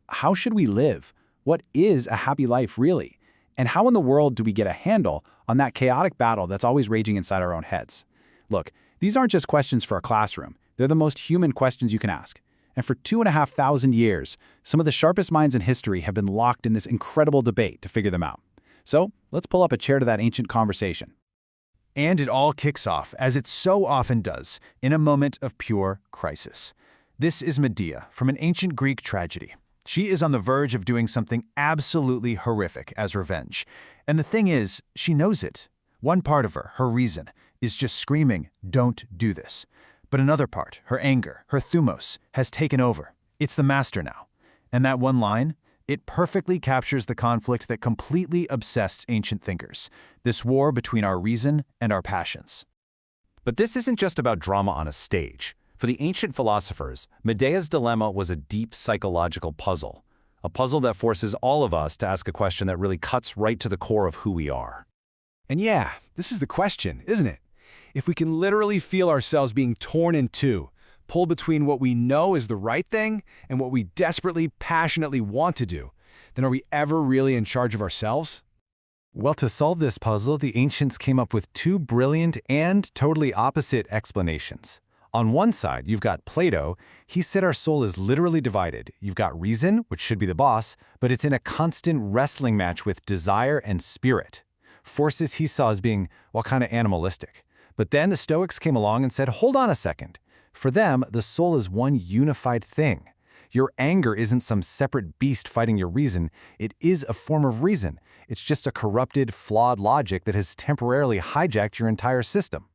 How should we live? What is a happy life really? And how in the world do we get a handle on that chaotic battle that's always raging inside our own heads? Look, these aren't just questions for a classroom. They're the most human questions you can ask. And for 2,500 years, some of the sharpest minds in history have been locked in this incredible debate to figure them out. So let's pull up a chair to that ancient conversation. And it all kicks off, as it so often does, in a moment of pure crisis. This is Medea from an ancient Greek tragedy. She is on the verge of doing something absolutely horrific as revenge. And the thing is, she knows it. One part of her reason, is just screaming, "Don't do this." But another part, her anger, her thumos, has taken over. It's the master now. And that one line, it perfectly captures the conflict that completely obsessed ancient thinkers, this war between our reason and our passions. But this isn't just about drama on a stage. For the ancient philosophers, Medea's dilemma was a deep psychological puzzle, a puzzle that forces all of us to ask a question that really cuts right to the core of who we are. And yeah, this is the question, isn't it? If we can literally feel ourselves being torn in two, pulled between what we know is the right thing and what we desperately, passionately want to do, then are we ever really in charge of ourselves? Well, to solve this puzzle, the ancients came up with two brilliant and totally opposite explanations. On one side, you've got Plato. He said our soul is literally divided. You've got reason, which should be the boss, but it's in a constant wrestling match with desire and spirit. Forces he saw as being, well, kind of animalistic. But then the Stoics came along and said, hold on a second. For them, the soul is one unified thing. Your anger isn't some separate beast fighting your reason. It is a form of reason. It's just a corrupted, flawed logic that has temporarily hijacked your entire system.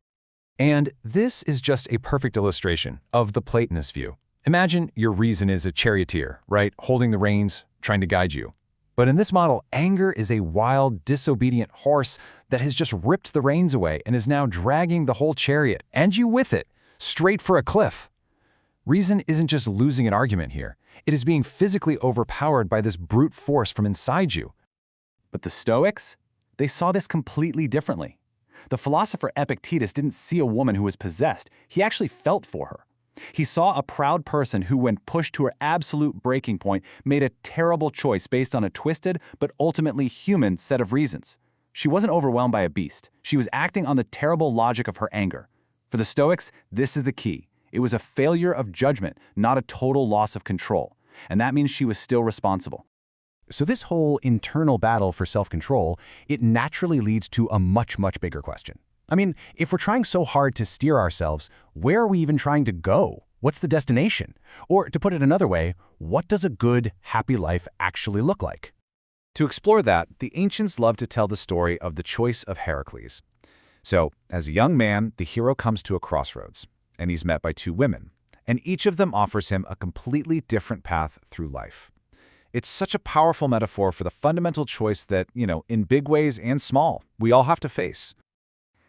And this is just a perfect illustration of the Platonist view. Imagine your reason is a charioteer, right, holding the reins, trying to guide you. But in this model, anger is a wild, disobedient horse that has just ripped the reins away and is now dragging the whole chariot, and you with it, straight for a cliff. Reason isn't just losing an argument here. It is being physically overpowered by this brute force from inside you. But the Stoics? They saw this completely differently. The philosopher Epictetus didn't see a woman who was possessed. He actually felt for her. He saw a proud person who, when pushed to her absolute breaking point, made a terrible choice based on a twisted but ultimately human set of reasons. She wasn't overwhelmed by a beast. She was acting on the terrible logic of her anger. For the Stoics, this is the key. It was a failure of judgment, not a total loss of control. And that means she was still responsible. So this whole internal battle for self-control, it naturally leads to a much, much bigger question. I mean, if we're trying so hard to steer ourselves, where are we even trying to go? What's the destination? Or to put it another way, what does a good, happy life actually look like? To explore that, the ancients love to tell the story of the choice of Heracles. So, as a young man, the hero comes to a crossroads, and he's met by two women, and each of them offers him a completely different path through life. It's such a powerful metaphor for the fundamental choice that, in big ways and small, we all have to face.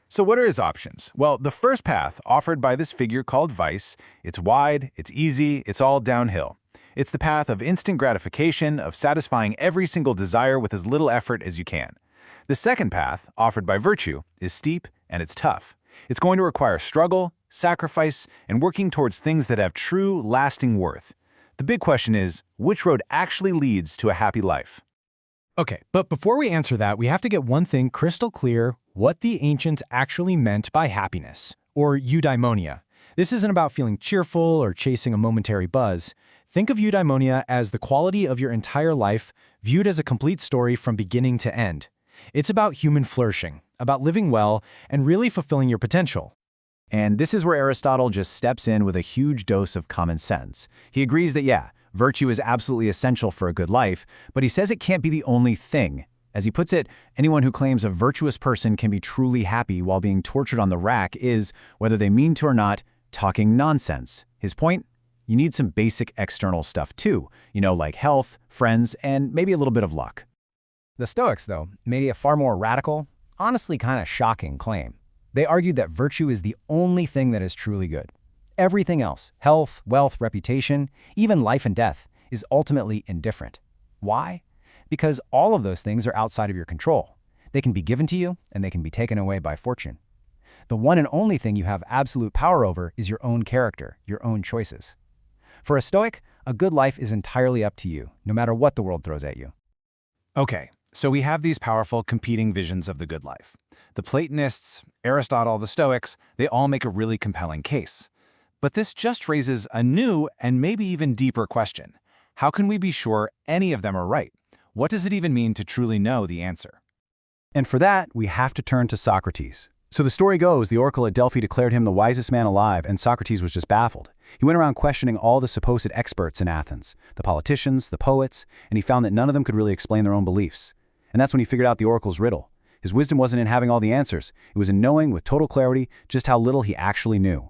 So what are his options? Well, the first path, offered by this figure called Vice, it's wide, it's easy, it's all downhill. It's the path of instant gratification, of satisfying every single desire with as little effort as you can. The second path, offered by Virtue, is steep and it's tough. It's going to require struggle, sacrifice, and working towards things that have true, lasting worth. The big question is, which road actually leads to a happy life? Okay, but before we answer that, we have to get one thing crystal clear: what the ancients actually meant by happiness, or eudaimonia. This isn't about feeling cheerful or chasing a momentary buzz. Think of eudaimonia as the quality of your entire life viewed as a complete story from beginning to end. It's about human flourishing, about living well, and really fulfilling your potential. And this is where Aristotle just steps in with a huge dose of common sense. He agrees that, virtue is absolutely essential for a good life, but he says it can't be the only thing. As he puts it, anyone who claims a virtuous person can be truly happy while being tortured on the rack is, whether they mean to or not, talking nonsense. His point? You need some basic external stuff too, like health, friends, and maybe a little bit of luck. The Stoics, though, made a far more radical, honestly kind of shocking claim. They argued that virtue is the only thing that is truly good. Everything else, health, wealth, reputation, even life and death, is ultimately indifferent. Why? Because all of those things are outside of your control. They can be given to you, and they can be taken away by fortune. The one and only thing you have absolute power over is your own character, your own choices. For a Stoic, A good life is entirely up to you, no matter what the world throws at you. Okay, so we have these powerful competing visions of the good life. The Platonists, Aristotle, the Stoics, they all make a really compelling case. But this just raises a new and maybe even deeper question. How can we be sure any of them are right? What does it even mean to truly know the answer? And for that, we have to turn to Socrates. So the story goes, the oracle at Delphi declared him the wisest man alive, and Socrates was just baffled. He went around questioning all the supposed experts in Athens, the politicians, the poets, and he found that none of them could really explain their own beliefs. And that's when he figured out the oracle's riddle. His wisdom wasn't in having all the answers. It was in knowing with total clarity just how little he actually knew.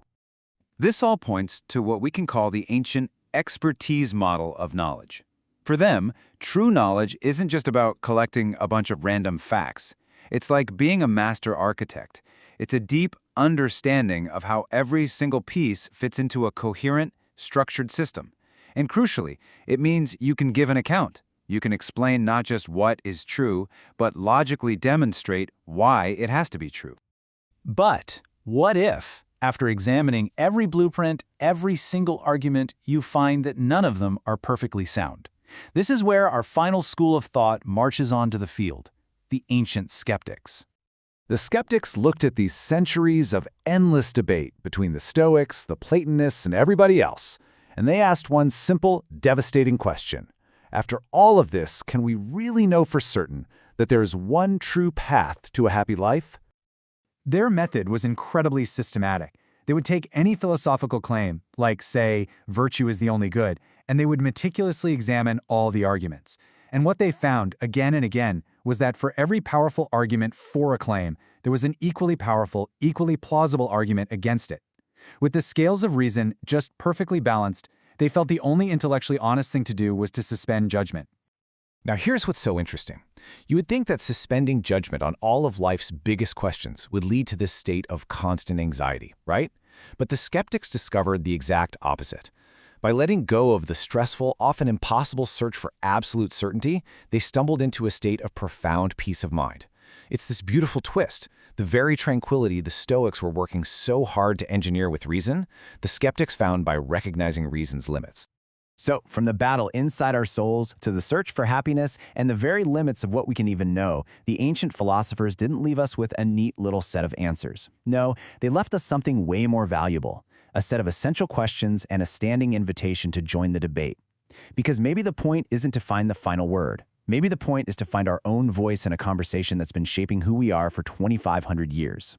This all points to what we can call the ancient expertise model of knowledge. For them, true knowledge isn't just about collecting a bunch of random facts. It's like being a master architect. It's a deep understanding of how every single piece fits into a coherent, structured system. And crucially, it means you can give an account. You can explain not just what is true, but logically demonstrate why it has to be true. But what if, after examining every blueprint, every single argument, you find that none of them are perfectly sound? This is where our final school of thought marches onto the field, the ancient skeptics. The skeptics looked at these centuries of endless debate between the Stoics, the Platonists, and everybody else, and they asked one simple, devastating question. After all of this, can we really know for certain that there is one true path to a happy life? Their method was incredibly systematic. They would take any philosophical claim, like, say, virtue is the only good, and they would meticulously examine all the arguments. And what they found, again and again, was that for every powerful argument for a claim, there was an equally powerful, equally plausible argument against it. With the scales of reason just perfectly balanced, they felt the only intellectually honest thing to do was to suspend judgment. Now here's what's so interesting. You would think that suspending judgment on all of life's biggest questions would lead to this state of constant anxiety, right? But the skeptics discovered the exact opposite. By letting go of the stressful, often impossible search for absolute certainty, they stumbled into a state of profound peace of mind. It's this beautiful twist. The very tranquility the Stoics were working so hard to engineer with reason, the skeptics found by recognizing reason's limits. So, from the battle inside our souls to the search for happiness and the very limits of what we can even know, the ancient philosophers didn't leave us with a neat little set of answers. No, they left us something way more valuable, a set of essential questions and a standing invitation to join the debate. Because maybe the point isn't to find the final word. Maybe the point is to find our own voice in a conversation that's been shaping who we are for 2,500 years.